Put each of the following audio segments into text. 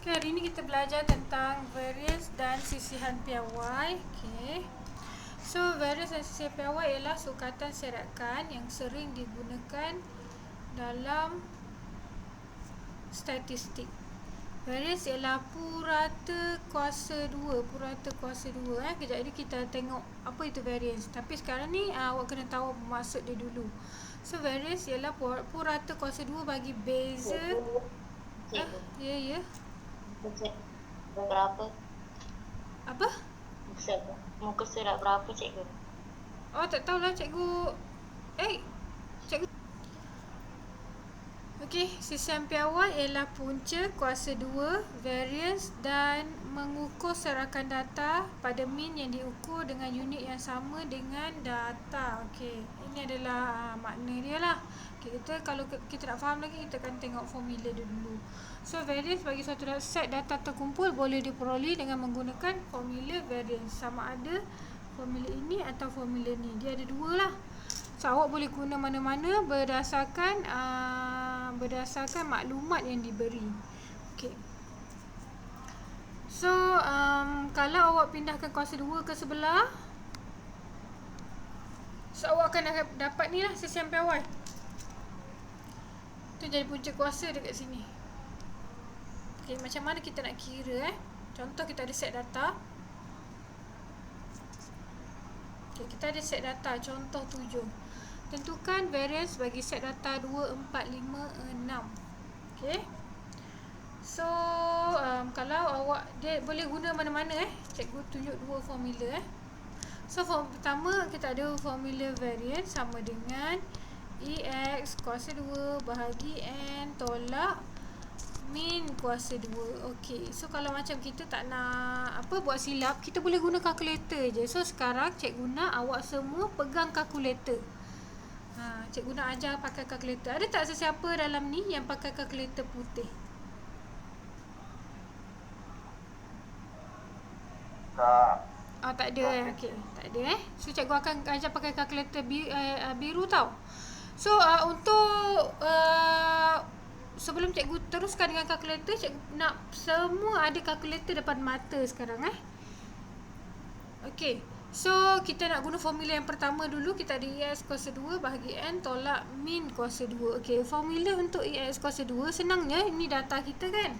Okay, hari ini kita belajar tentang variance dan sisihan piawai. Okay. So, variance dan sisihan piawai ialah sukatan serakan yang sering digunakan dalam statistik. Variance ialah purata kuasa 2. Purata kuasa 2. Kejap ni kita tengok apa itu variance. Tapi sekarang ni awak kena tahu maksud dia dulu. So, variance ialah purata kuasa 2 bagi beza. Ya. Berapa? Apa? Muka surat berapa, cikgu? Oh, tak tahulah cikgu. Cikgu. Okey, sisihan piawai ialah punca kuasa 2 variance dan mengukur serakan data pada mean yang diukur dengan unit yang sama dengan data. Okey, ini adalah makna dia lah. Okay, kalau kita nak faham lagi, kita akan tengok formula dia dulu. So, variance bagi suatu set data terkumpul boleh diperoleh dengan menggunakan formula variance. Sama ada formula ini atau formula ni. Dia ada dua lah. So, awak boleh guna mana-mana berdasarkan maklumat yang diberi. Okay. So, kalau awak pindahkan kuasa 2 ke sebelah, so awak akan dapat ni lah sisihan piawai. Tu jadi punca kuasa dekat sini. Okay, macam mana kita nak kira Contoh kita ada set data. Okay, kita ada set data contoh 7. Tentukan variance bagi set data 2, 4, 5, 6. Okay. So, kalau awak dia boleh guna mana-mana Cikgu tunjuk dua formula So, pertama kita ada formula variance sama dengan EX kuasa 2 bahagi N tolak min kuasa 2. Okey. So, kalau macam kita tak nak buat silap, kita boleh guna kalkulator je. So, sekarang cikgu nak awak semua pegang kalkulator. Cikgu nak ajar pakai kalkulator. Ada tak sesiapa dalam ni yang pakai kalkulator putih? Tak ada Okey, tak ada So, cikgu akan ajar pakai kalkulator biru tau. So, untuk sebelum cikgu teruskan dengan kalkulator, cikgu nak semua ada kalkulator depan mata sekarang Okey. So, kita nak guna formula yang pertama dulu. Kita ada EX kuasa 2 bahagi N tolak min kuasa 2. Okey, formula untuk EX kuasa 2 senangnya, ini data kita kan.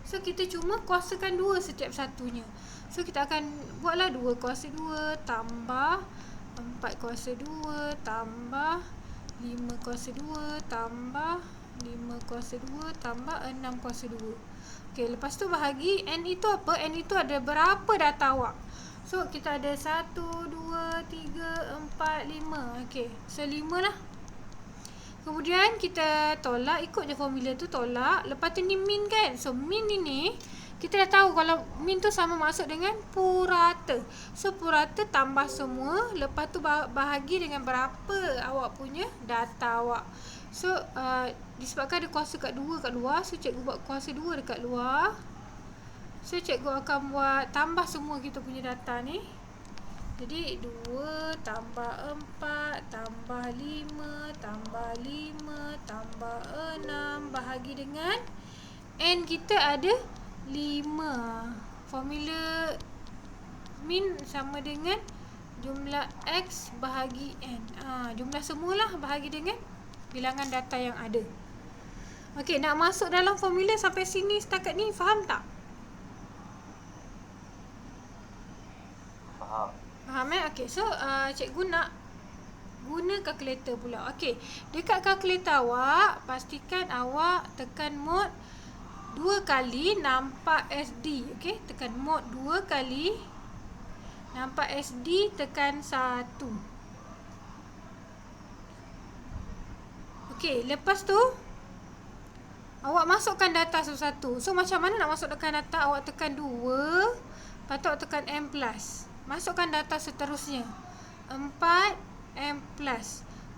So, kita cuma kuasakan 2 setiap satunya. So, kita akan buatlah 2 kuasa 2 tambah 4 kuasa 2 tambah 5 kuasa 2 tambah 5 kuasa 2 tambah 6 kuasa 2. Okey, lepas tu bahagi N itu apa? N itu ada berapa data awak? So, kita ada 1, 2, 3, 4, 5. Okey, so 5 lah. Kemudian kita tolak, ikut je formula tu tolak. Lepas tu ni min kan? So, min ini kita dah tahu kalau min tu sama maksud dengan purata. So, purata tambah semua. Lepas tu bahagi dengan berapa awak punya data awak. So, disebabkan ada kuasa kat 2 kat luar, so cikgu buat kuasa 2 dekat luar. So, cikgu akan buat tambah semua kita punya data ni. Jadi, 2 tambah 4 tambah 5 tambah 5 tambah 6 bahagi dengan N kita ada 5. Formula min sama dengan jumlah X bahagi N. Jumlah semualah bahagi dengan bilangan data yang ada. Okey, nak masuk dalam formula sampai sini setakat ni faham tak? Faham Okey, so cikgu nak guna kalkulator pula. Okey, dekat kalkulator awak, pastikan awak tekan mod 2 kali nampak SD. Okey, tekan mod 2 kali nampak SD, tekan 1. Okey, lepas tu awak masukkan data satu-satu. So, macam mana nak masukkan data? Awak tekan 2, lepas tu awak tekan M+. Masukkan data seterusnya 4 M+.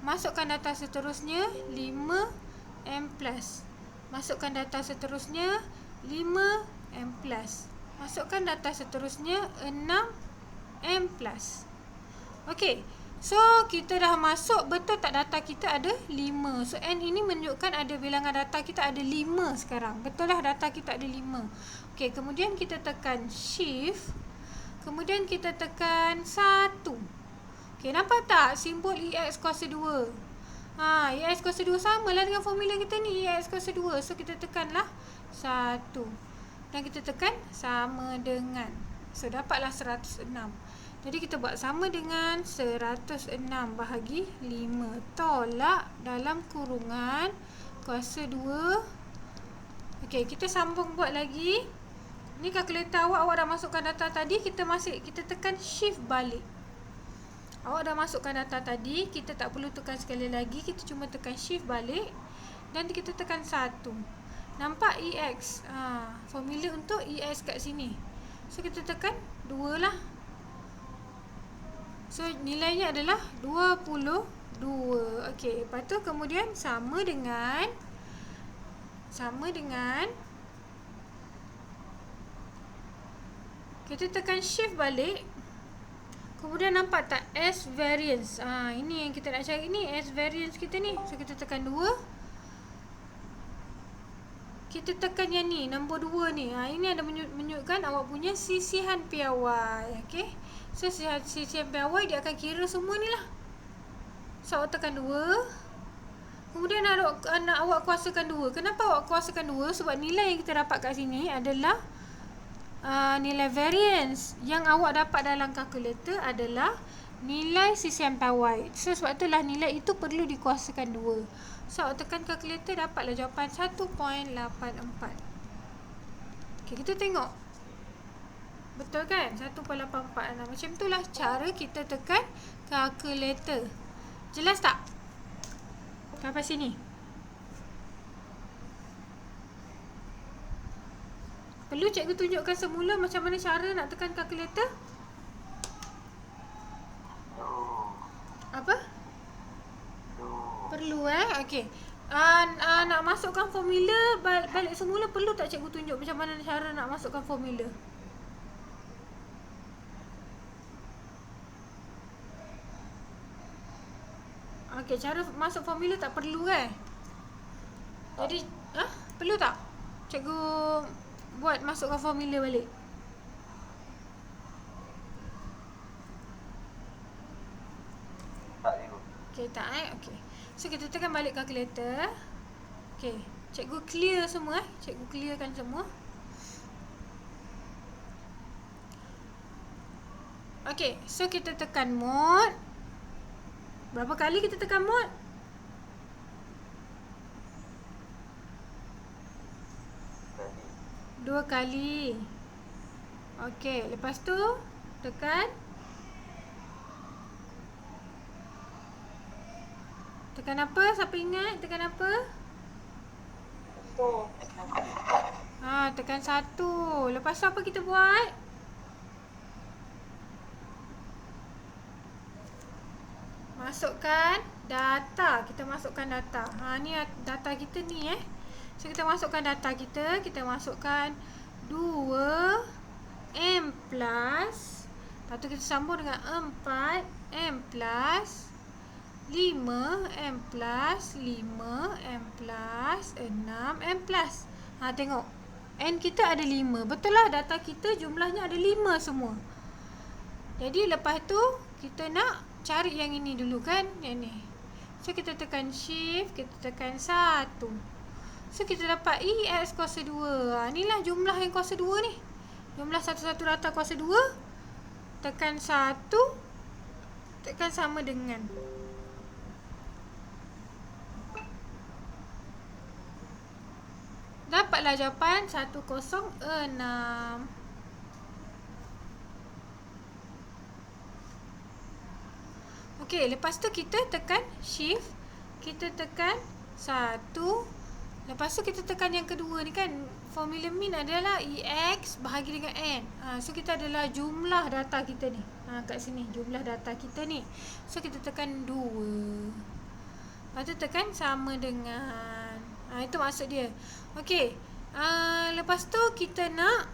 Masukkan data seterusnya 5 M+. Masukkan data seterusnya 5 M+. Masukkan data seterusnya 6 M+. Okey. So, kita dah masuk, betul tak data kita ada 5. So, N ini menunjukkan ada bilangan data kita ada 5 sekarang. Betul lah data kita ada 5. Okey, kemudian kita tekan Shift. Kemudian kita tekan 1. Okey, nampak tak simbol EX kuasa 2? EX kuasa 2 sama lah dengan formula kita ni, EX kuasa 2. So, kita tekanlah 1. Dan kita tekan sama dengan. So, dapatlah 106. Jadi kita buat sama dengan 106 bahagi 5. Tolak dalam kurungan kuasa 2. Okey, kita sambung buat lagi. Ni kalkulator awak dah masukkan data tadi, kita tekan shift balik. Awak dah masukkan data tadi, kita tak perlu tekan sekali lagi, kita cuma tekan shift balik dan kita tekan 1. Nampak EX. Formula untuk EX kat sini. So kita tekan 2 lah. So, nilainya adalah 22. Okey, lepas tu kemudian sama dengan kita tekan shift balik. Kemudian nampak tak S variance. Ini yang kita nak cari ni, S variance kita ni. So, kita tekan 2. Kita tekan yang ni, nombor 2 ni. Ini ada menunjukkan awak punya sisihan piawai. Okey. So, sisihan piawai dia akan kira semua ni lah. So, awak tekan 2. Kemudian awak kuasakan 2. Kenapa awak kuasakan 2? Sebab nilai yang kita dapat kat sini adalah nilai variance. Yang awak dapat dalam kalkulator adalah nilai sisihan piawai. So, sebab itulah nilai itu perlu dikuasakan 2. So, awak tekan kalkulator, dapatlah jawapan 1.84. Okay, kita tengok. Betul kan? 1.846. Macam itulah cara kita tekan kalkulator. Jelas tak? Sampai sini. Perlu cikgu tunjukkan semula macam mana cara nak tekan kalkulator? Apa? Perlu okey. Nak masukkan formula balik semula, perlu tak cikgu tunjuk macam mana cara nak masukkan formula? Okey, cara masuk formula tak perlu Jadi, perlu tak cikgu buat masukkan formula balik? Tak cikgu. Okey, tak okey. So, kita tekan balik kalkulator. Okey, cikgu clear semua Cikgu clearkan semua. Okey, so kita tekan mode. Berapa kali kita tekan mode? 2 kali. Okey, lepas tu tekan apa? Siapa ingat tekan apa? Tekan 1. Lepas tu apa kita buat? Masukkan data. Kita masukkan data. Ni data kita ni So, kita masukkan data kita. Kita masukkan 2 M plus. Lepas tu kita sambung dengan 4 M plus 5 M plus 5 M plus 6 M plus. Tengok. N kita ada 5. Betul lah, data kita jumlahnya ada 5 semua. Jadi lepas tu kita nak cari yang ini dulu kan, yang ni. So, kita tekan shift, kita tekan 1. So, kita dapat EX kuasa 2. Inilah jumlah yang kuasa 2 ni. Jumlah satu-satu data kuasa 2. Tekan 1. Tekan sama dengan. Dapatlah jawapan 106. Okey, lepas tu kita tekan shift. Kita tekan 1. Lepas tu kita tekan yang kedua ni kan. Formula min adalah EX bahagi dengan N. So, kita adalah jumlah data kita ni. Kat sini, jumlah data kita ni. So, kita tekan 2. Lepas tu tekan sama dengan. Itu maksud dia. Okey. Lepas tu kita nak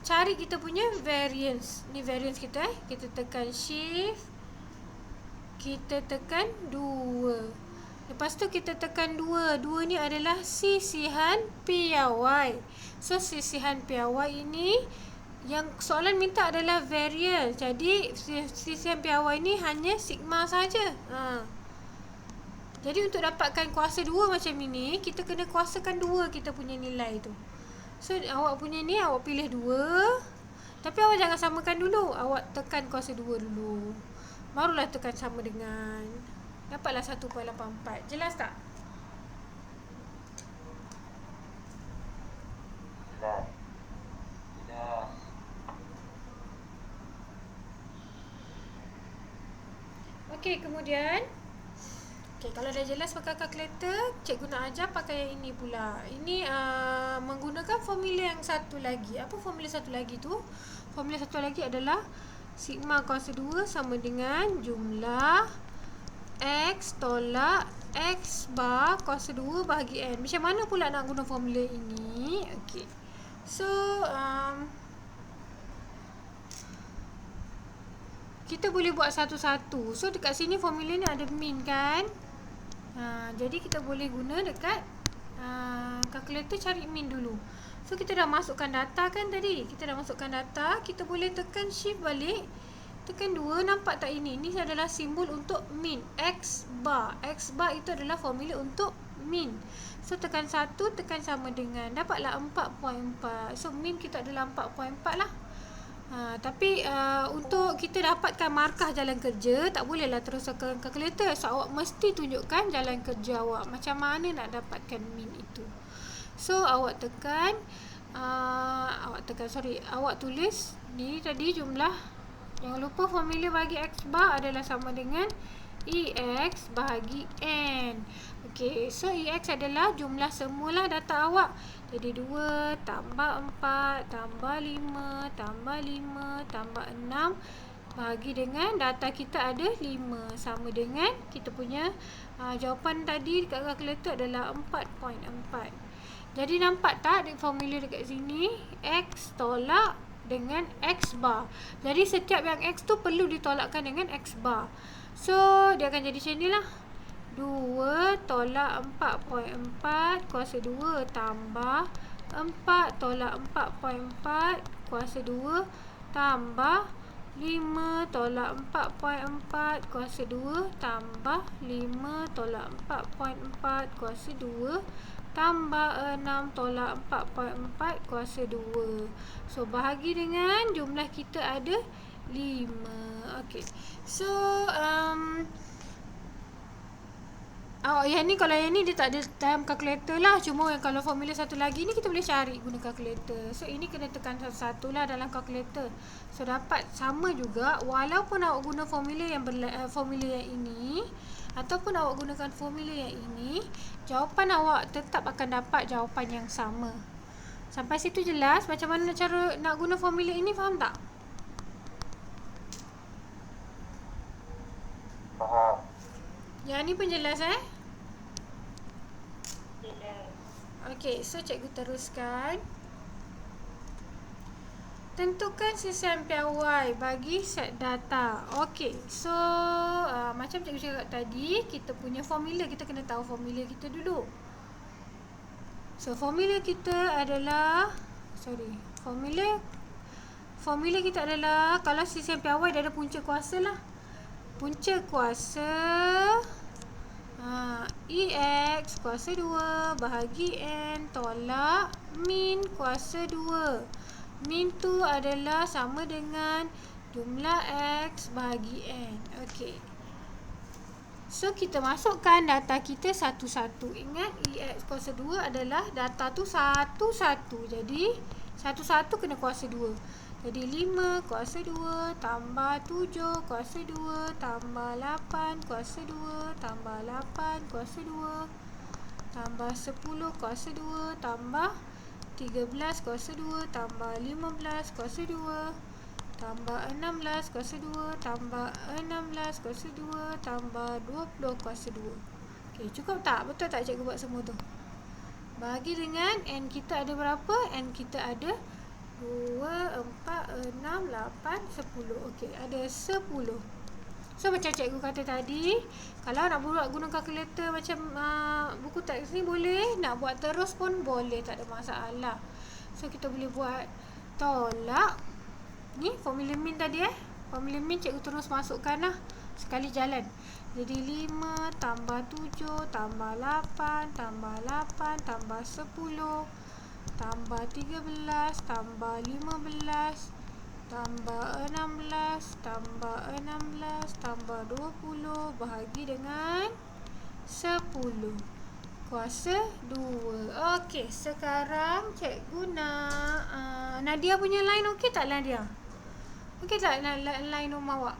cari kita punya variance. Ni variance kita Kita tekan shift. kita tekan 2. Lepas tu kita tekan 2. 2 ni adalah sisihan piawai. So sisihan piawai ini yang soalan minta adalah varial. Jadi sisihan piawai ni hanya sigma saja. Jadi untuk dapatkan kuasa 2 macam ini, kita kena kuasakan 2 kita punya nilai tu. So awak punya ni awak pilih 2. Tapi awak jangan samakan dulu. Awak tekan kuasa 2 dulu. Barulah tekan sama dengan. Dapatlah 1.84. Jelas tak? Jelas. Jelas. Okey, kemudian kalau dah jelas pakai kalkulator, cikgu nak ajar pakai yang ini pula. Ini menggunakan formula yang satu lagi. Apa formula satu lagi tu? Formula satu lagi adalah sigma kuasa 2 sama dengan jumlah X tolak X bar kuasa 2 bahagi N. Macam mana pula nak guna formula ini? Okey. So, kita boleh buat satu-satu. So, dekat sini formula ni ada min kan? Jadi, kita boleh guna dekat kalkulator cari min dulu. So, kita dah masukkan data kan tadi? Kita dah masukkan data. Kita boleh tekan shift balik. Tekan 2, nampak tak ini? Ini adalah simbol untuk min. X bar. X bar itu adalah formula untuk min. So, tekan 1, tekan sama dengan. Dapatlah 4.4. So, min kita adalah 4.4 lah. Tapi untuk kita dapatkan markah jalan kerja, tak bolehlah terus tekan kalkulator. So, awak mesti tunjukkan jalan kerja awak. Macam mana nak dapatkan min itu. So, awak tulis ni tadi jumlah. Jangan lupa formula bagi X bar adalah sama dengan EX bahagi N. Okey, so EX adalah jumlah semula data awak. Jadi 2 tambah 4 tambah 5 tambah 5 tambah 6 bahagi dengan data kita ada 5 sama dengan kita punya jawapan tadi dekat kalkulator adalah 4.4. Jadi nampak tak formula dekat sini? X tolak dengan X bar. Jadi setiap yang X tu perlu ditolakkan dengan X bar. So dia akan jadi macam ni lah. 2 tolak 4.4 kuasa 2 tambah 4 tolak 4.4 kuasa 2 tambah 5 tolak 4.4 kuasa 2 tambah 5 tolak 4.4 kuasa 2 tambah 6 tolak 4.4 kuasa 2. So bahagi dengan jumlah kita ada 5. Okey. So yang ni kalau yang ni dia tak ada dalam kalkulator lah. Cuma kalau formula satu lagi ni kita boleh cari guna kalkulator. So ini kena tekan satu-satu lah dalam kalkulator. So dapat sama juga walaupun awak guna formula yang formula yang ini ataupun awak gunakan formula yang ini, jawapan awak tetap akan dapat jawapan yang sama. Sampai situ jelas macam mana cara nak guna formula ini, faham tak? Faham. Yang ni pun jelas Jelas. Okey, so cikgu teruskan. Tentukan sisihan piawai bagi set data. Okey, so macam cikgu cakap tadi, kita punya formula, kita kena tahu formula kita dulu. So formula kita adalah formula kita adalah kalau sisihan piawai dia ada punca kuasa lah. Punca kuasa EX kuasa 2 bahagi N tolak min kuasa 2. Min tu adalah sama dengan jumlah X bahagi N. Okey. So kita masukkan data kita satu-satu. Ingat EX kuasa 2 adalah data tu satu-satu. Jadi satu-satu kena kuasa 2. Jadi 5 kuasa 2 tambah 7 kuasa 2 tambah 8 kuasa 2 tambah 8 kuasa 2 tambah 10 kuasa 2 tambah 13 kuasa 2 tambah 15 kuasa 2 tambah 16 kuasa 2 tambah 16 kuasa 2 tambah 20 kuasa 2. Okey, cukup tak? Betul tak cikgu buat semua tu? Bagi dengan N kita ada berapa? N kita ada 2, 4, 6, 8, 10. Okey, ada 10. So macam cikgu kata tadi, kalau nak buat guna kalkulator macam buku teks ni boleh, nak buat terus pun boleh, tak ada masalah. So kita boleh buat tolak ni formula min tadi formula min cikgu terus masukkan lah sekali jalan. Jadi 5 tambah 7 tambah 8 tambah 8 tambah 10 tambah 13 tambah 15 tambah 16 tambah 16 tambah 20 bahagi dengan 10 kuasa 2. Okey, sekarang cikgu nak Nadia punya line okey tak Nadia? Okey tak line rumah awak?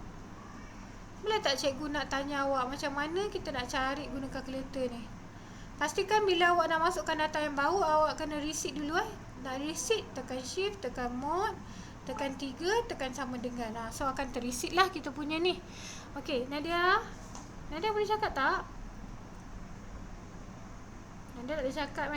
Boleh tak cikgu nak tanya awak macam mana kita nak cari guna kalkulator ni? Pastikan bila awak nak masukkan data yang baru, awak kena reset dulu Nak reset, tekan shift, tekan mod, tekan 3, tekan sama dengan. So akan terreset lah kita punya ni. Okey, Nadia boleh cakap tak? Nadia tak boleh cakap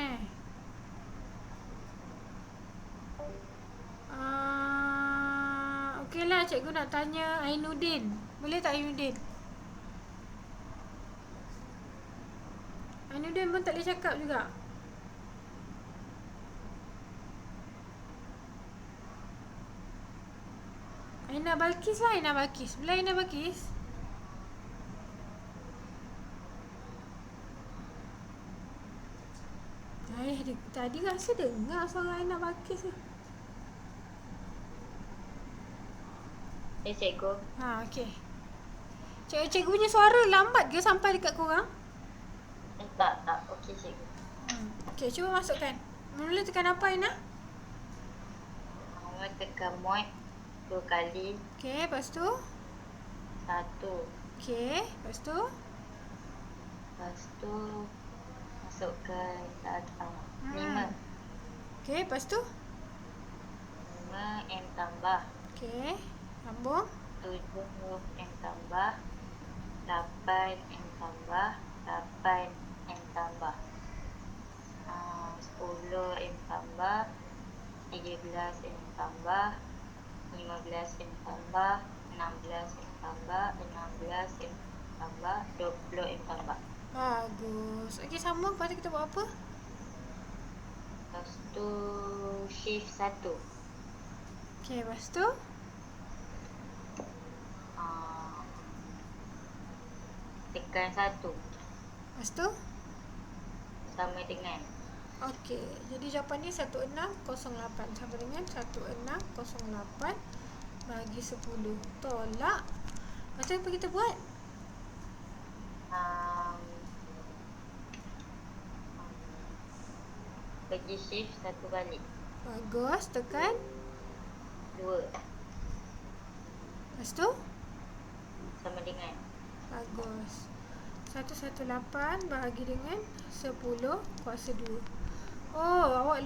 Okeylah, cikgu nak tanya Ainuddin. Boleh tak Ainuddin? Ainuddin pun tak boleh cakap juga. Aina Balkis lah, Aina Balkis. Boleh Aina Balkis? Tadi rasa dengar suara Aina Balkis ni. Cikgu. Okey. Cikgu punya suara lambat ke sampai dekat korang? Tak. Okey cikgu. Okey, cuba masukkan. Mula tekan apa Aina? Mula tekan mod 2 kali. Okey, lepas tu? 1. Okey, lepas tu? Lepas tu masukkan 5. Okey, lepas tu? 5 M tambah. Okey, sambung. 7 M tambah. 8 M tambah. 8 M tambah. 10 M tambah. 13 M tambah. 15 M tambah. 16 M tambah. 16 M tambah. 20 M tambah. Bagus. Okey, sambung. Lepas tu kita buat apa? Lepas tu shift 1. Okey, lepas tu? Tekan 1. Lepas tu? Sama dengan. Okey, jadi jawapan ni 1608 sama dengan 1608 bagi 10. Tolak. Lepas tu apa kita buat? Bagi shift 1 kali. Bagus, tekan 2. Lepas tu? Sama dengan. Bagus. 118 bahagi dengan 10 kuasa 2. Awak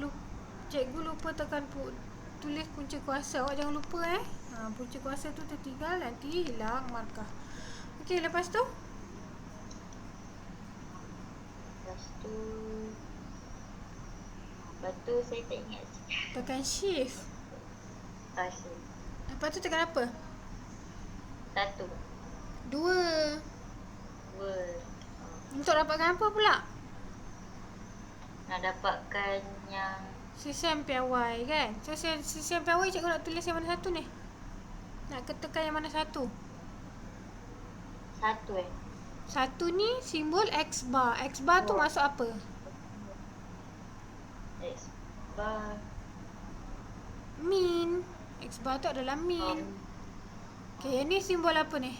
cikgu lupa tekan tulis punca kuasa. Awak jangan lupa punca kuasa tu tertinggal, nanti hilang markah. Okey, lepas tu? Lepas tu saya tak ingat. Tekan shift. Lepas tu tekan apa? 1. 2. 2. Untuk dapatkan apa pula? Nak dapatkan yang Sisian piawai kan? So sisian piawai cikgu nak tulis yang mana satu ni? Nak tekan yang mana satu? 1 Satu ni simbol X bar. X bar tu masuk apa? X bar. Min. X bar tu adalah min. Okey, yang ni simbol apa ni?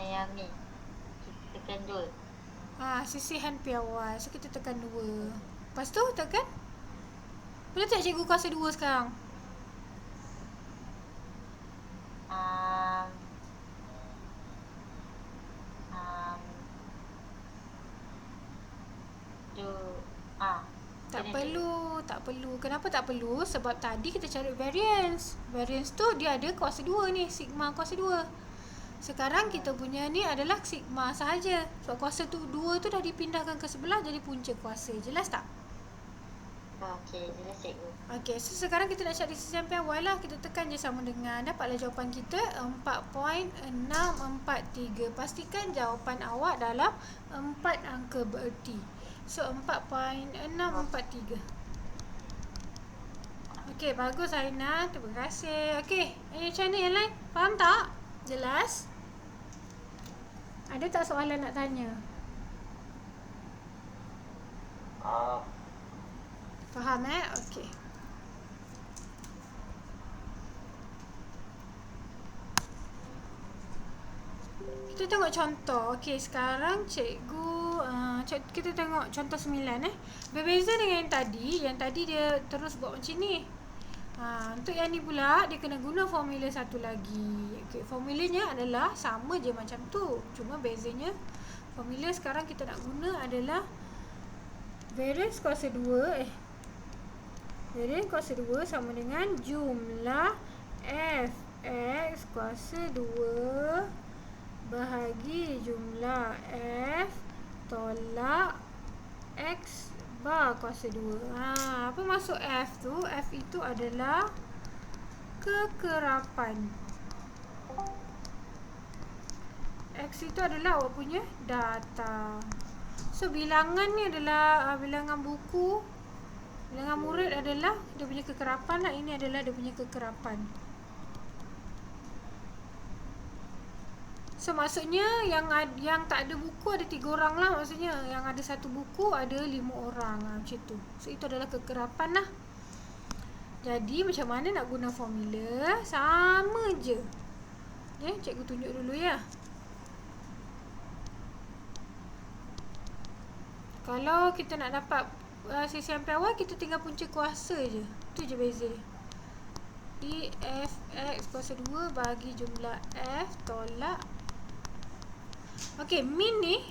Yang ni. Kita tekan 2. Sisihan piawai. So kita tekan 2. Lepas tu tekan? Boleh tak cikgu kuasa 2 sekarang? Tak perlu. Kenapa tak perlu? Sebab tadi kita cari variance. Variance tu dia ada kuasa 2 ni, sigma kuasa 2. Sekarang kita punya ni adalah sigma sahaja. Sebab kuasa tu 2 tu dah dipindahkan ke sebelah jadi punca kuasa. Jelas tak? Okey, jelas cikgu. Okey, so sekarang kita nak cari sisi samping awal lah. Kita tekan je sama dengan. Dapatlah jawapan kita 4.643. Pastikan jawapan awak dalam 4 angka bererti. So 4.643. Okey, bagus Aina. Terima kasih. Okey, macam mana yang lain? Faham tak? Jelas? Ada tak soalan nak tanya? Faham Okey. Kita tengok contoh. Okey, sekarang cikgu kita tengok contoh 9 Berbeza dengan yang tadi. Yang tadi dia terus buat macam ni. Untuk yang ni pula dia kena guna formula satu lagi. Okey, formulanya adalah sama je macam tu. Cuma bezanya formula sekarang kita nak guna adalah variance kuasa 2 variance kuasa 2 sama dengan jumlah fx kuasa 2 bahagi jumlah f tolak x bar kuasa 2. Apa maksud f tu? F itu adalah kekerapan. X itu adalah awak punya data. So bilangan ni adalah bilangan buku. Bilangan murid adalah dia punya kekerapan lah. Ini adalah dia punya kekerapan. So maksudnya yang tak ada buku ada 3 orang lah. Maksudnya yang ada satu buku ada 5 orang macam tu. So itu adalah kekerapan lah. Jadi macam mana nak guna formula? Sama je. Cikgu tunjuk dulu ya. Kalau kita nak dapat sisi samping awal, kita tinggal punca kuasa je. Tu je beza. Dfx kuasa 2 bagi jumlah f tolak. Okey, min ni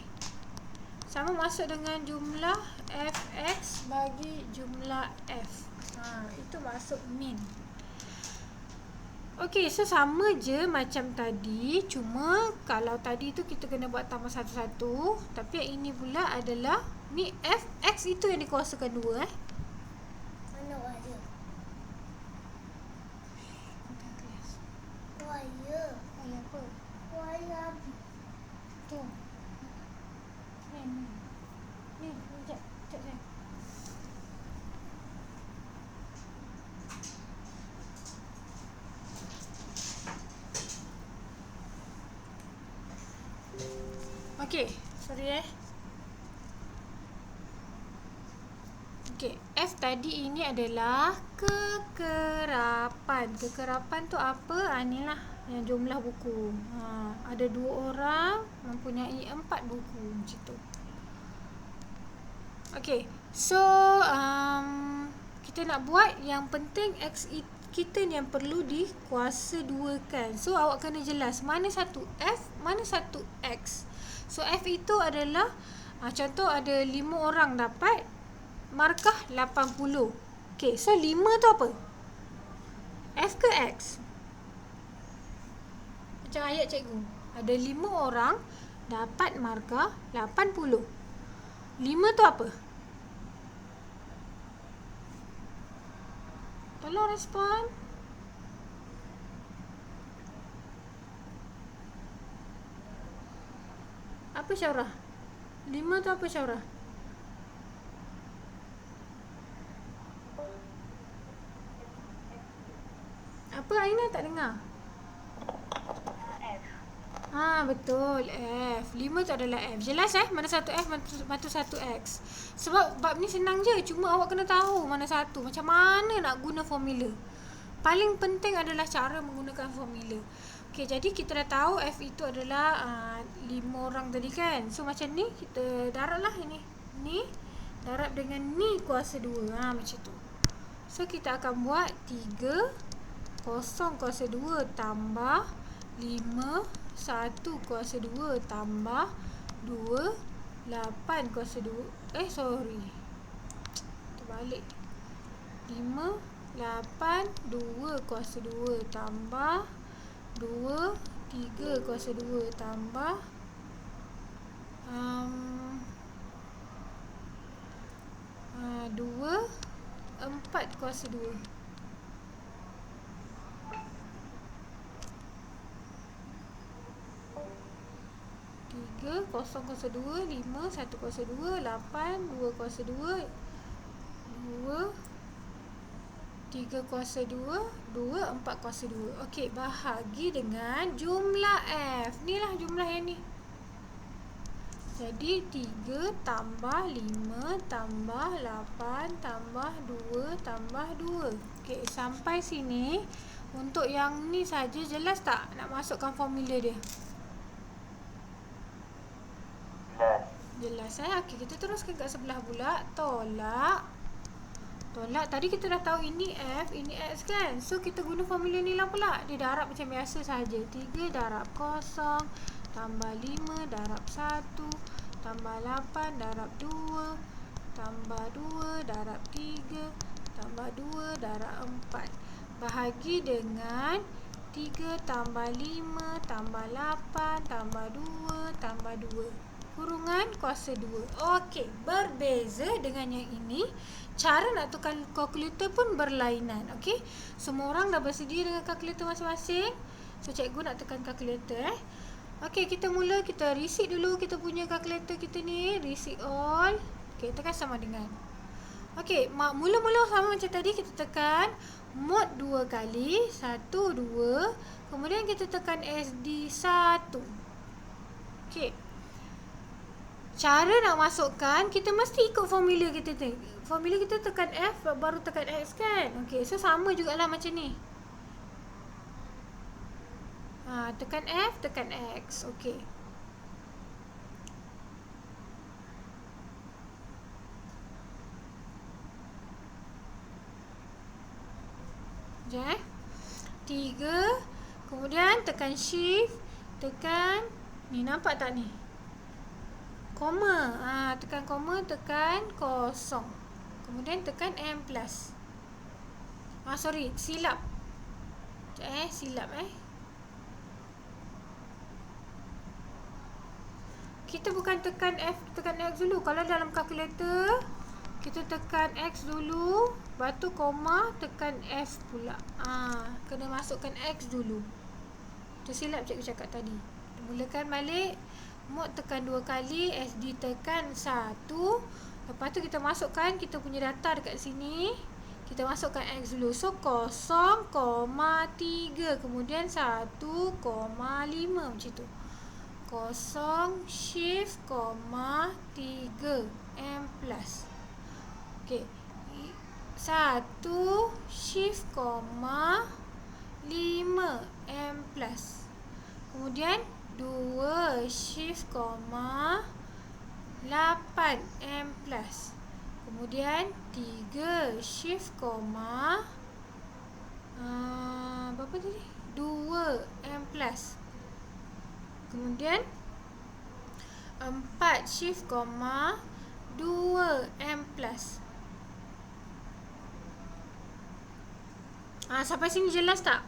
sama masuk dengan jumlah fx bagi jumlah f. Itu masuk min. Okey, so sama je macam tadi. Cuma kalau tadi tu kita kena buat tambah satu-satu. Tapi yang ini pula adalah ni fx itu yang dikuasakan 2 Mana wajah? Wajah. Ayah apa? Wajah. Tu. Ni, sekejap sayang. Okey, sorry Okey, F tadi ini adalah kekerapan. Kekerapan tu apa? Inilah yang jumlah buku. Ada 2 orang mempunyai 4 buku macam tu. Okey, so kita nak buat yang penting X kita ni yang perlu dikuasa 2 kan. So awak kena jelas mana satu F, mana satu X. So F itu adalah contoh ada 5 orang dapat markah 80. Okey, so 5 tu apa? F ke X? Macam ayat cikgu. Ada 5 orang dapat markah 80. 5 tu apa? Tolong respon. Apa Syaurah? 5 tu apa Syaurah? Apa Aina tak dengar? F. Betul F. 5 tu adalah F. Jelas mana satu F, mana satu X. Sebab bab ni senang je. Cuma awak kena tahu mana satu. Macam mana nak guna formula. Paling penting adalah cara menggunakan formula. Okey, jadi kita dah tahu F itu adalah 5 orang tadi kan. So macam ni kita darab lah ini. Ni darab dengan ni kuasa 2. Macam tu. So kita akan buat 3 0 kuasa 2 tambah 5 1 kuasa 2 tambah 2 8 kuasa 2 terbalik 5 8 2 kuasa 2 tambah 2 3 kuasa 2 tambah 2 4 kuasa 2. 3, 0 kuasa 2, 5, 1 kuasa 2, 8, 2 kuasa 2, 2, 3 kuasa 2, 2, 4 kuasa 2. Okey, bahagi dengan jumlah F. Ni lah jumlah yang ni. Jadi 3 tambah 5 tambah 8 tambah 2 tambah 2. Okey, sampai sini. Untuk yang ni saja jelas tak nak masukkan formula dia? Jelas Okey, kita teruskan kat sebelah pula. Tolak. Tadi kita dah tahu ini F, ini X kan. So kita guna formula ni lah pula. Dia darab macam biasa saja. 3 darab 0 tambah 5 darab 1 tambah 8 darab 2 tambah 2 darab 3 tambah 2 darab 4. Bahagi dengan 3 tambah 5 tambah 8 tambah 2 tambah 2. Kurungan kuasa 2. Okey, berbeza dengan yang ini. Cara nak tukar kalkulator pun berlainan. Okey, semua orang dah bersedia dengan kalkulator masing-masing. So cikgu nak tekan kalkulator Okey, kita mula. Kita reset dulu kita punya kalkulator kita ni. Reset all. Okey, tekan sama dengan. Okey, mula-mula sama macam tadi. Kita tekan mod 2 kali 1, 2. Kemudian kita tekan SD 1. Okey, cara nak masukkan, kita mesti ikut formula kita tu. Formula kita tekan F baru tekan X kan. Okey, so sama jugalah macam ni. Tekan F, tekan X. Okey. Sekejap 3. Kemudian tekan shift. Tekan. Ni nampak tak ni? Koma. Tekan koma, tekan 0. Kemudian tekan M+. Sorry, silap. Silap Kita bukan tekan F, tekan X dulu. Kalau dalam kalkulator, kita tekan X dulu, lepas tu koma, tekan F pula. Kena masukkan X dulu. Tersilap cikgu cakap tadi. Mulakan balik. Mod tekan 2 kali, SD tekan 1. Lepas tu kita masukkan kita punya data dekat sini. Kita masukkan X dulu. So 0,3. Kemudian 1,5 macam tu. 0 shift, 3 M+. Okey. 1 shift, 5 M+. Kemudian 2 shift, 8 M+. Kemudian 3 shift, berapa tadi? 2 M+. Kemudian 4 shift, 2 M+. Sampai sini jelas tak?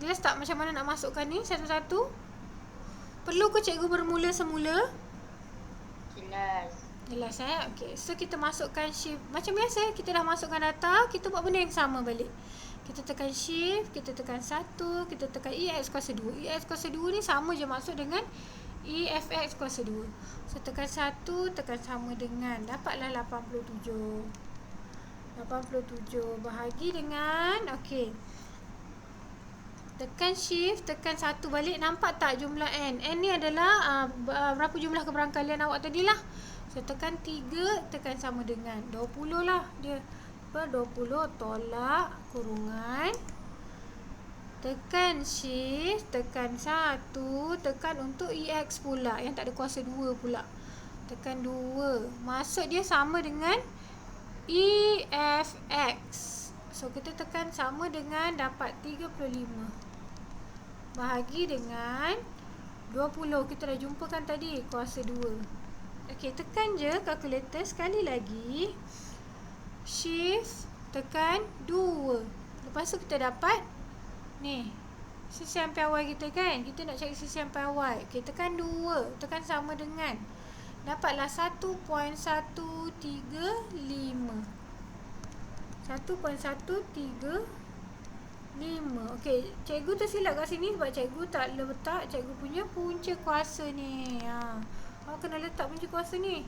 Jelas tak macam mana nak masukkan ni satu-satu? Perlu ke cikgu bermula semula? Jelas. Jelas Okey, so kita masukkan shift. Macam biasa kita dah masukkan data, kita buat benda yang sama balik. Kita tekan shift, kita tekan 1, kita tekan EX kuasa 2. EX kuasa 2 ni sama je masuk dengan EFX kuasa 2. So tekan 1, tekan sama dengan, dapatlah 87. 87 bahagi dengan, okey. Tekan shift, tekan 1 balik. Nampak tak jumlah N? N ni adalah berapa jumlah keberangkalian awak tadi lah. So tekan 3, tekan sama dengan 20 lah dia. 20 tolak kurungan. Tekan shift, tekan 1, tekan untuk EX pula yang tak ada kuasa 2 pula. Tekan 2. Maksud dia sama dengan EFX. So kita tekan sama dengan dapat 35. Bahagi dengan 20. Kita dah jumpakan tadi kuasa 2. Okey, tekan je kalkulator sekali lagi. Shift, tekan 2. Lepas tu kita dapat ni sisian piawai kita kan. Kita nak cari sisian piawai. Okey, tekan 2. Tekan sama dengan. Dapatlah 1.135. 1.135. Okey, cikgu tersilap kat sini sebab cikgu tak letak cikgu punya punca kuasa ni. Awak kena letak punca kuasa ni.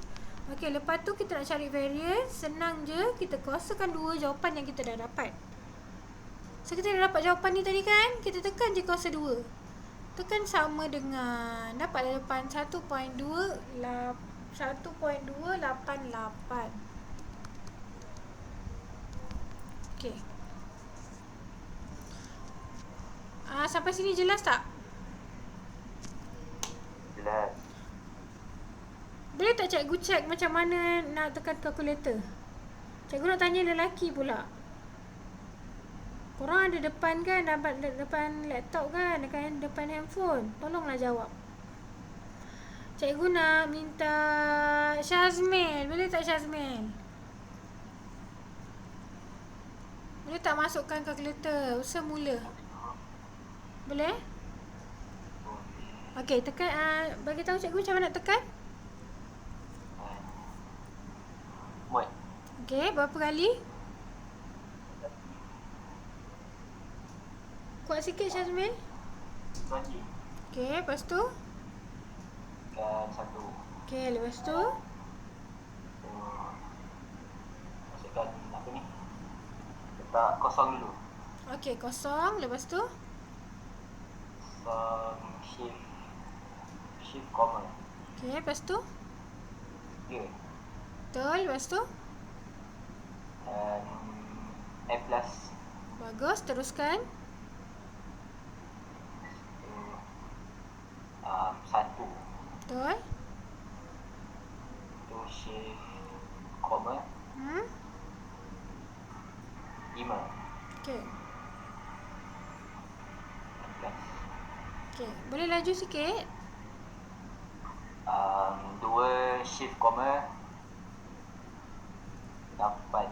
Okey, lepas tu kita nak cari variance. Senang je, kita kuasakan 2 jawapan yang kita dah dapat. So, kita dah dapat jawapan ni tadi kan? Kita tekan je kuasa 2. Tekan sama dengan. Dapatlah depan 1.288. Okey. Sampai sini jelas tak? Jelas. Boleh tak cikgu check macam mana nak tekan kalkulator? Cikgu nak tanya lelaki pula. Korang ada depan kan? Depan laptop kan? Depan handphone. Tolonglah jawab. Cikgu nak minta Syazmil. Boleh tak Syazmil? Boleh tak masukkan kalkulator semula? Boleh? Okey, tekan. Bagi tahu cikgu macam mana nak tekan. Muat. Okey, berapa kali? Kuat sikit Syazmil. Lagi. Okey, lepas tu? Dan 1. Okey, lepas tu? Masukkan apa ni? Letak kosong dulu. Okey, kosong. Lepas tu? Shift comma. Okey, lepas tu? 3. Betul, lepas tu? Dan F plus. Bagus, teruskan. 1. Betul. Tu shift comma 5. Okey. Plus. Okey, boleh laju sikit? 2 shift comma 8.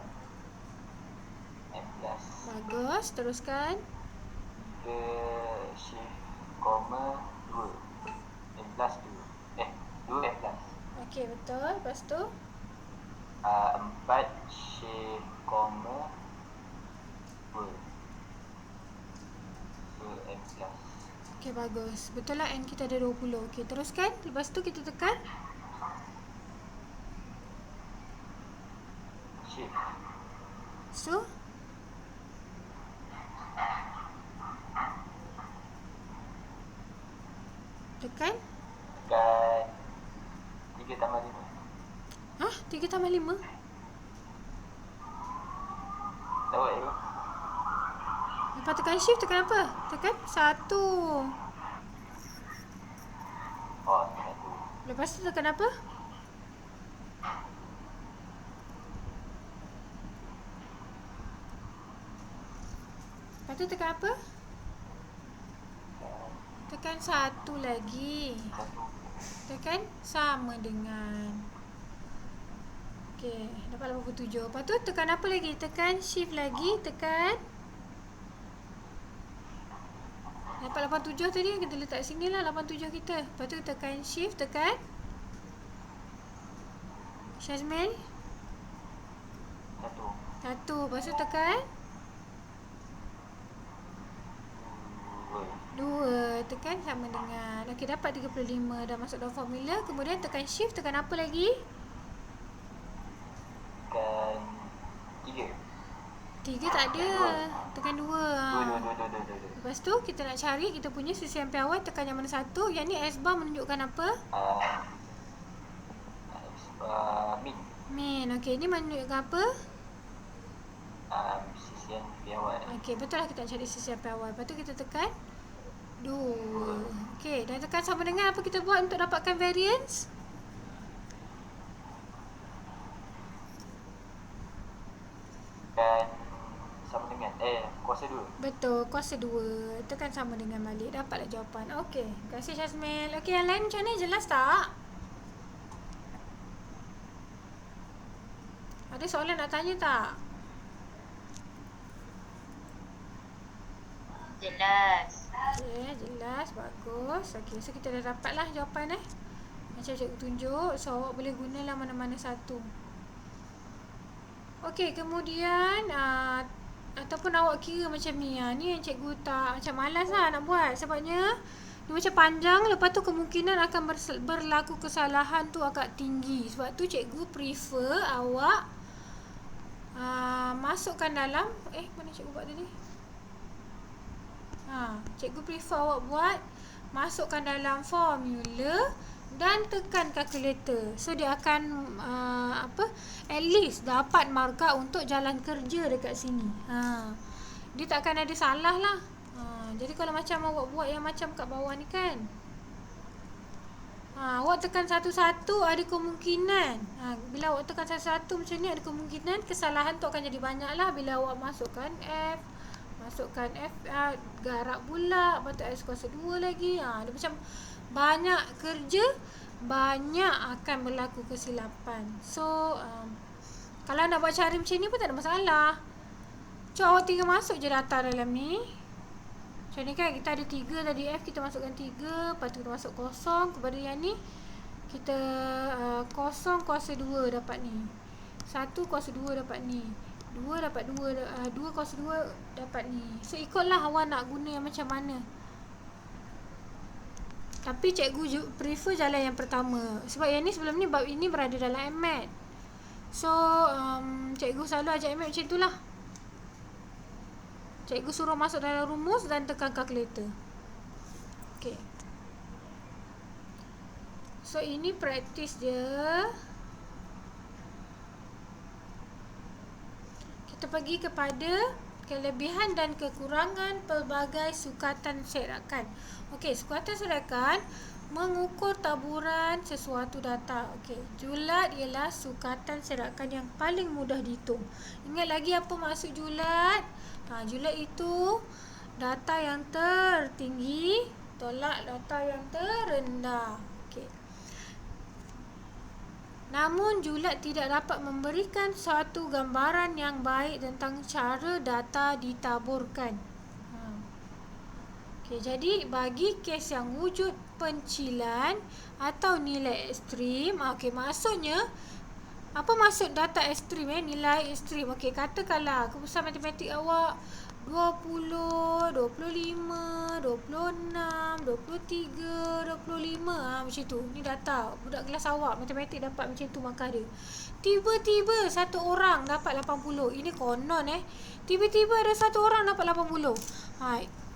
F plus. Bagus, teruskan. 3 shift comma 2. F plus 2. 2 F plus. Okey, betul. Lepas tu? 4 shift comma 2. 2 F plus. Okey, bagus. Betul lah N kita ada 20. Okey, teruskan. Lepas tu kita tekan. Shift. So, tekan. Dan 3 tambah 5. 3 tambah 5. Dapat tu. Lepas tekan shift, tekan apa? Tekan 1. Oh, 1. Lepas tu tekan apa? Lepas tu tekan apa? Tekan 1 lagi. 1. Tekan sama dengan. Okey, dapat 87. Lepas tu tekan apa lagi? Tekan shift lagi, tekan. Dapat 87 tadi, kita letak sini lah 87 kita. Lepas tu tekan shift, tekan. Syazmil. 1. Lepas tu tekan. 2. Tekan sama dengan. Okey, dapat 35. Dah masuk dalam formula. Kemudian tekan shift, tekan apa lagi? Tekan 3. 3 tak ada. Tekan 2. 2. Lepas tu kita nak cari kita punya sisian piawai. Tekan yang mana satu. Yang ni S bar menunjukkan apa? Min. Min. Okey, ni menunjukkan apa? Sisian piawai. Okey, betul lah kita nak cari sisian piawai. Lepas tu kita tekan 2. Okey, dah tekan sama dengan apa kita buat untuk dapatkan variance? Dan sama dengan kuasa 2. Betul, kuasa 2. Tekan sama dengan balik. Dapatlah jawapan. Okey, terima kasih Syazmil. Okey, yang lain macam ni jelas tak? Ada soalan nak tanya tak? Jelas. Okey, jelas, bagus. Okey, so kita dah dapatlah jawapan macam cikgu tunjuk. So awak boleh gunalah mana-mana satu. Okey, kemudian ataupun awak kira macam ni. Ni yang cikgu tak macam malas lah nak buat. Sebabnya dia macam panjang, lepas tu kemungkinan akan berlaku kesalahan tu agak tinggi. Sebab tu cikgu prefer awak masukkan dalam mana cikgu buat tadi? Cikgu prefer awak buat masukkan dalam formula dan tekan kalkulator. So dia akan at least dapat markah untuk jalan kerja dekat sini. Dia tak akan ada salah lah. Jadi kalau macam awak buat yang macam kat bawah ni kan, awak tekan satu-satu ada kemungkinan. Bila awak tekan satu-satu macam ni ada kemungkinan kesalahan tu akan jadi banyak lah. Bila awak masukkan F, garap pula, lepas tu X kuasa 2 lagi. Dia macam banyak kerja, banyak akan berlaku kesilapan. So kalau nak buat cara macam ni pun tak ada masalah. Awak tinggal masuk je data dalam ni. Macam ni kan, kita ada 3 tadi F, kita masukkan 3, lepas tu kita masuk kosong. Kepada yang ni kita kosong kuasa 2 dapat ni, 1 kuasa 2 dapat ni, 2 dapat 2 kuasa 2 dapat ni. So ikutlah awak nak guna yang macam mana. Tapi cikgu prefer jalan yang pertama. Sebab yang ni sebelum ni, bab ini berada dalam MMAT. So cikgu selalu ajak MMAT macam itulah. Cikgu suruh masuk dalam rumus dan tekan kalkulator. Okay. So ini praktis je. Kita pergi kepada kelebihan dan kekurangan pelbagai sukatan serakan. Okey, sukatan serakan mengukur taburan sesuatu data. Okey, julat ialah sukatan serakan yang paling mudah dihitung. Ingat lagi apa maksud julat? Julat itu data yang tertinggi tolak data yang terendah. Okey. Namun julat tidak dapat memberikan suatu gambaran yang baik tentang cara data ditaburkan. Okey, jadi bagi kes yang wujud pencilan atau nilai ekstrim, okey, maksudnya apa maksud data ekstrim nilai ekstrim? Okey, katakanlah keputusan matematik awak 20, 25, 26, 23, 25 macam tu. Ni data budak kelas awak matematik dapat macam tu markah dia. Tiba-tiba satu orang dapat 80. Ini konon Tiba-tiba ada satu orang dapat 80.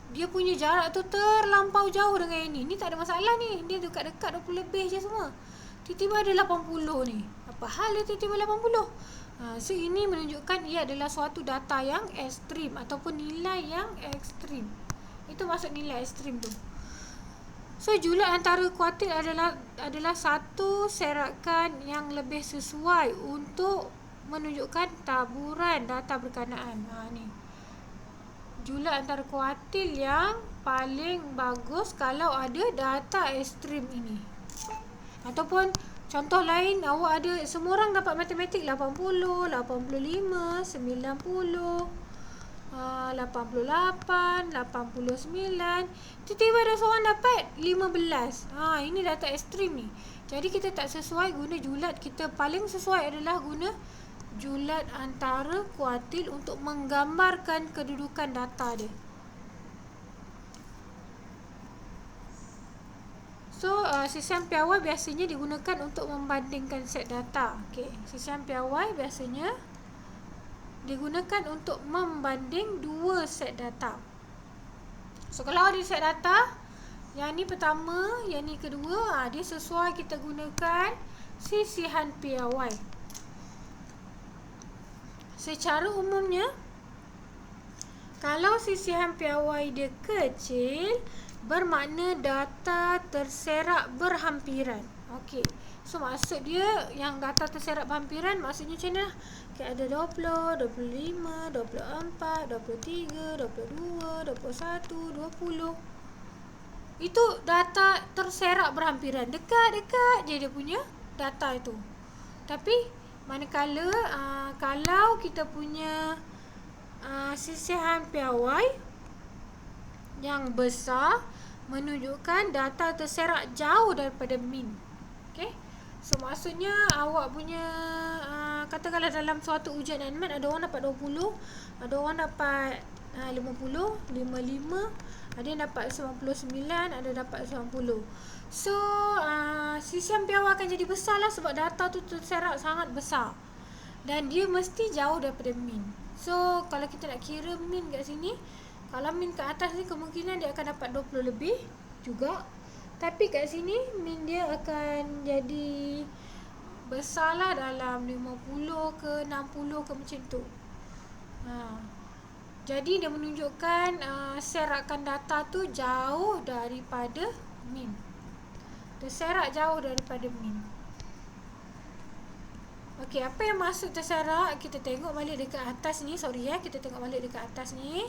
Dia punya jarak tu terlampau jauh dengan ini. Ni tak ada masalah ni. Dia dekat-dekat 20 lebih je semua. Tiba-tiba ada 80 ni. Apa hal dia tiba-tiba 80? So ini menunjukkan ia adalah suatu data yang ekstrim ataupun nilai yang ekstrim. Itu maksud nilai ekstrim tu. So julat antara kuartil adalah satu serakan yang lebih sesuai untuk menunjukkan taburan data berkenaan. Ni. Julat antara kuartil yang paling bagus kalau ada data ekstrim ini. Ataupun contoh lain, awak ada semua orang dapat matematik 80, 85, 90, 88, 89. Tiba-tiba ada seorang dapat 15. Ini data ekstrim ni. Jadi kita tak sesuai guna julat. Kita paling sesuai adalah guna julat antara kuartil untuk menggambarkan kedudukan data dia. So, sisian piawai biasanya digunakan untuk membandingkan set data. Okey, sisian piawai biasanya digunakan untuk membanding dua set data. So, kalau ada set data, yang ni pertama, yang ni kedua, dia sesuai kita gunakan sisihan piawai. Secara umumnya, kalau sisihan piawai dia kecil, bermakna data terserak berhampiran. Okey. So maksud dia yang data terserak berhampiran maksudnya macam mana? Okay, ada 20, 25, 24, 23, 22, 21, 20. Itu data terserak berhampiran. Dekat-dekat je dia punya data itu. Tapi manakala kalau kita punya sisihan piawai yang besar menunjukkan data terserak jauh daripada mean. Okay. So maksudnya awak punya katakanlah dalam suatu ujian NMAT ada orang dapat 20, ada orang dapat 50, 55, ada yang dapat 99, ada dapat 90. So sisian piawai akan jadi besar lah sebab data tu terserak sangat besar dan dia mesti jauh daripada mean. So kalau kita nak kira mean kat sini, kalau mean kat atas ni kemungkinan dia akan dapat 20 lebih juga. Tapi kat sini mean dia akan jadi besar lah dalam 50 ke 60 ke macam tu. Jadi dia menunjukkan serakan data tu jauh daripada mean. Terserak jauh daripada mean. Okey, apa yang maksud terserak? Kita tengok balik dekat atas ni. Kita tengok balik dekat atas ni.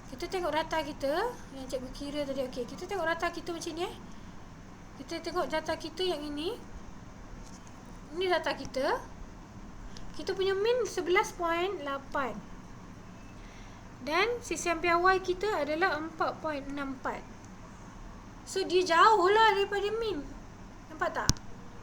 Kita tengok data kita yang cikgu kira tadi. Okey, kita tengok data kita macam ni. Kita tengok data kita yang ini. Ini data kita. Kita punya mean 11.8. Dan sisian piawai kita adalah 4.64. So dia jauh lah daripada mean. Nampak tak?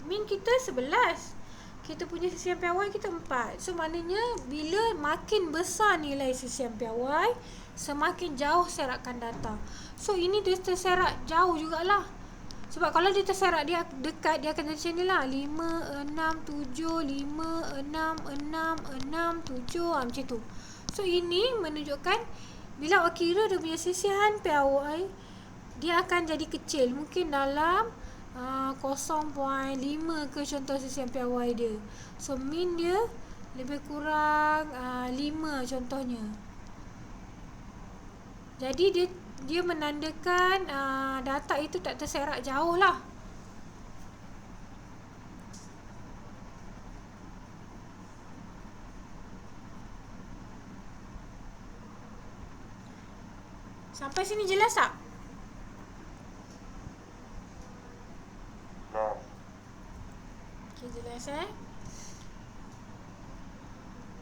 Mean kita 11. Kita punya sisian piawai kita 4. So maknanya bila makin besar nilai sisian piawai, semakin jauh serakan data. So ini dia terserak jauh jugalah. Sebab kalau dia terserak dia dekat, dia akan jadi macam ni lah. 5, 6, 7, 5, 6, 6, 6, 7 macam tu. So ini menunjukkan bila awak kira dia punya sisian piawai, dia akan jadi kecil. Mungkin dalam 0.5 ke contoh sisian piawai dia. So mean dia lebih kurang 5 contohnya. Jadi dia menandakan data itu tak terserak jauh lah. Sampai sini jelas tak? Jelas. Okay, jelas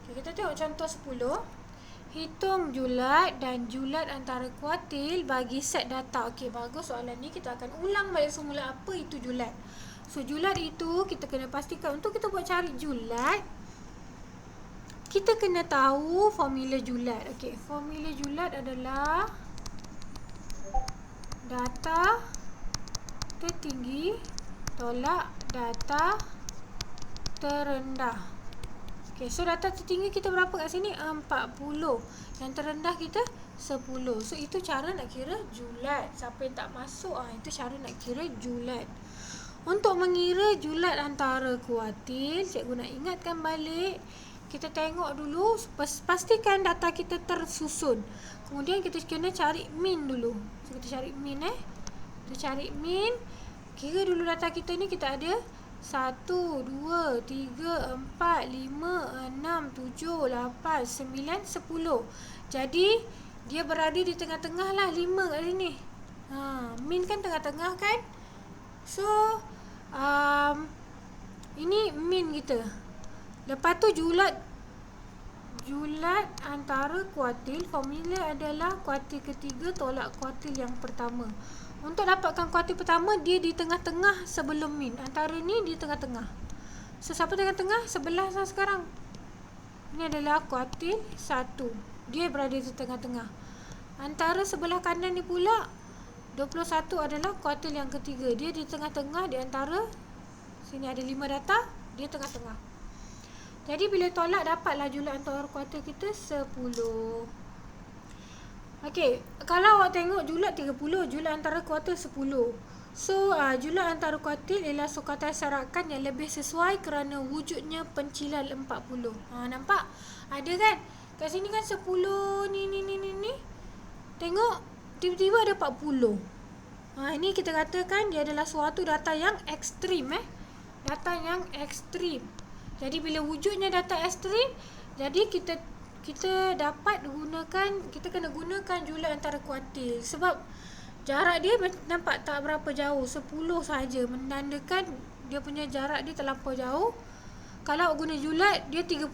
Okay, kita tengok contoh 10. Hitung julat dan julat antara kuartil bagi set data. Okey, bagus soalan ni. Kita akan ulang balik semula apa itu julat. So julat itu kita kena pastikan untuk kita buat cari julat, kita kena tahu formula julat. Okey, formula julat adalah data tertinggi tolak data terendah. Okey, so data tertinggi kita berapa kat sini? 40. Yang terendah kita 10. So itu cara nak kira julat. Siapa yang tak masuk, itu cara nak kira julat. Untuk mengira julat antara kuartil, cikgu nak ingatkan balik, kita tengok dulu, pastikan data kita tersusun. Kemudian kita kena cari mean dulu. So kita cari mean Kita cari mean. Kira dulu data kita ni kita ada 1, 2, 3, 4, 5, 6, 7, 8, 9, 10. Jadi dia berada di tengah-tengah lah, 5 kat sini. Mean kan tengah-tengah kan. So ini mean kita. Lepas tu julat antara kuartil, formula adalah kuartil ketiga tolak kuartil yang pertama. Untuk dapatkan kuartil pertama, dia di tengah-tengah sebelum mean. Antara ni di tengah-tengah. So siapa tengah-tengah? 11 lah sekarang. Ini adalah kuartil 1. Dia berada di tengah-tengah. Antara sebelah kanan ni pula 21 adalah kuartil yang ketiga. Dia di tengah-tengah di antara, sini ada 5 data, dia tengah-tengah. Jadi bila tolak, dapatlah julat antara kuartil kita 10. Okey, kalau awak tengok julat 30, julat antara kuartil 10. So julat antara kuartil ialah sukatan serakan yang lebih sesuai kerana wujudnya pencilal 40. Nampak? Ada kan? Kat sini kan 10 ni. Tengok tiba-tiba ada 40. Ini kita katakan dia adalah suatu data yang ekstrim. Data yang ekstrim. Jadi bila wujudnya data ekstrim, jadi kita dapat gunakan, kita kena gunakan julat antara kuartil. Sebab jarak dia nampak tak berapa jauh, 10 saja, menandakan dia punya jarak dia terlampau jauh. Kalau guna julat, dia 30.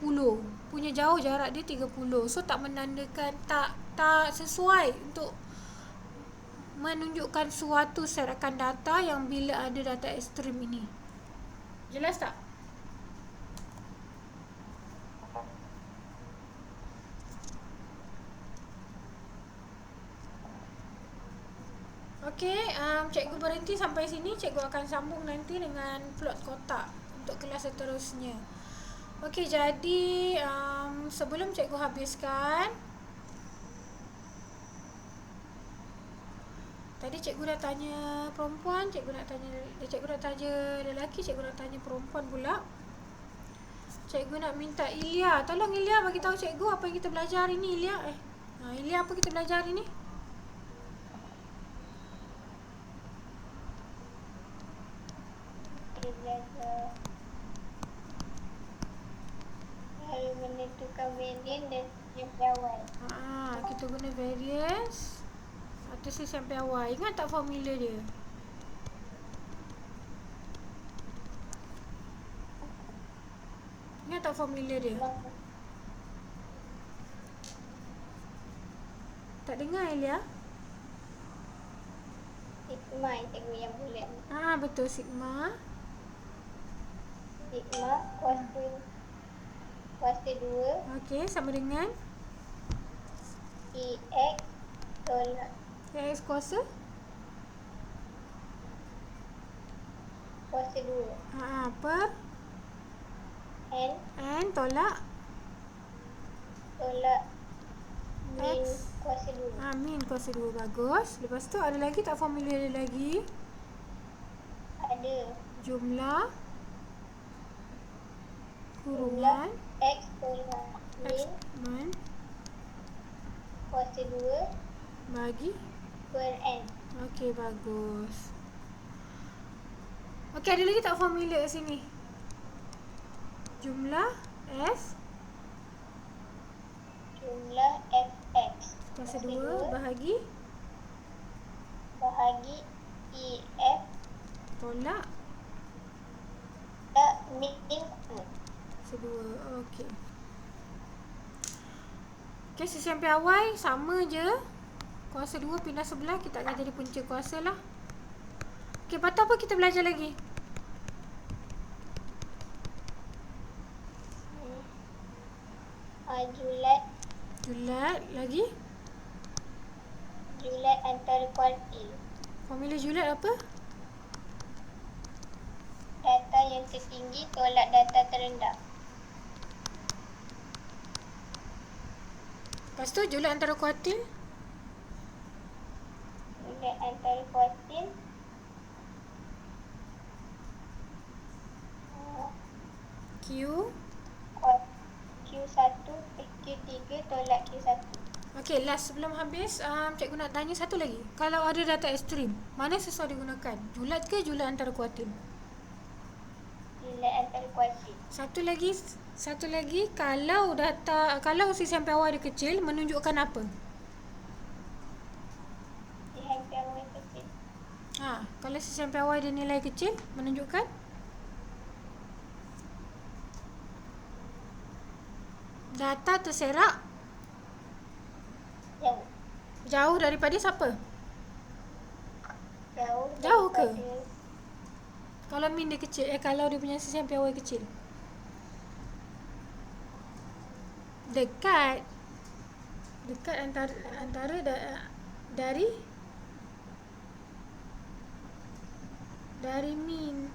Punya jauh jarak dia 30. So tak menandakan, tak sesuai untuk menunjukkan suatu set akan data yang bila ada data ekstrim ini. Jelas tak? Okey, cikgu berhenti sampai sini. Cikgu akan sambung nanti dengan plot kotak untuk kelas seterusnya. Okey, jadi sebelum cikgu habiskan, tadi cikgu dah tanya perempuan, cikgu dah tanya lelaki, cikgu dah tanya perempuan pula. Cikgu nak minta Ilya, tolong Ilya bagi tahu cikgu apa yang kita belajar hari ni, Ilya. Ilya, apa kita belajar hari ni? Kita belajar cara menentukan varian dan piawai. Kita guna variance atau sistem piawai. Ingat tak formula dia? Ingat tak formula dia? Tak dengar Ilya? Sigma cikgu yang bulat ni. Betul, sigma. Sigma kuasa 2 Okey, sama dengan EX tolak X kuasa kuasa 2 per N tolak min X. kuasa 2. Min kuasa 2. Bagus. Lepas tu ada lagi tak formula dia lagi? Ada Jumlah kurungan X tolak X min min kuasa 2 bagi. per N. Okey, bagus. Okey, ada lagi tak formula kat sini? Jumlah S Jumlah Fx kuasa 2 bahagi EF tolak tak min kuasa 2. Okey. Okey, sistem piawai sama je. Kuasa 2 pindah sebelah, kita akan jadi punca kuasa lah. Okey, lepas tu apa kita belajar lagi? Julat lagi. Julat antara kuartil. Formula julat apa? Data yang tertinggi tolak data terendah. Lepas tu julat antara kuartil. Julat antara kuartil Q1 Q3 tolak Q1. Okey, last sebelum habis, cikgu nak tanya satu lagi. Kalau ada data ekstrim, mana sesuai digunakan? Julat ke julat antara kuartil? Julat antara kuartil. Satu lagi, kalau sistem piawai dia kecil, menunjukkan apa? Sistem piawai kecil. Kalau sistem piawai dia nilai kecil, menunjukkan data terserak jauh daripada siapa? Jauh ke? Kalau min dia kecil, kalau dia punya sistem piawai kecil, dekat antara dari min.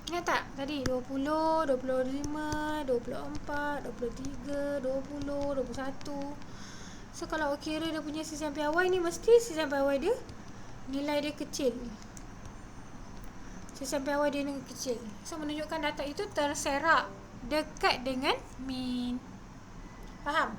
Ingat tak tadi 20, 25, 24, 23, 20, 21. So kalau kira dia punya sistem piawai ni, mesti sistem piawai dia nilai dia kecil. Sistem piawai dia ni kecil. So menunjukkan data itu terserak dekat dengan min. Faham?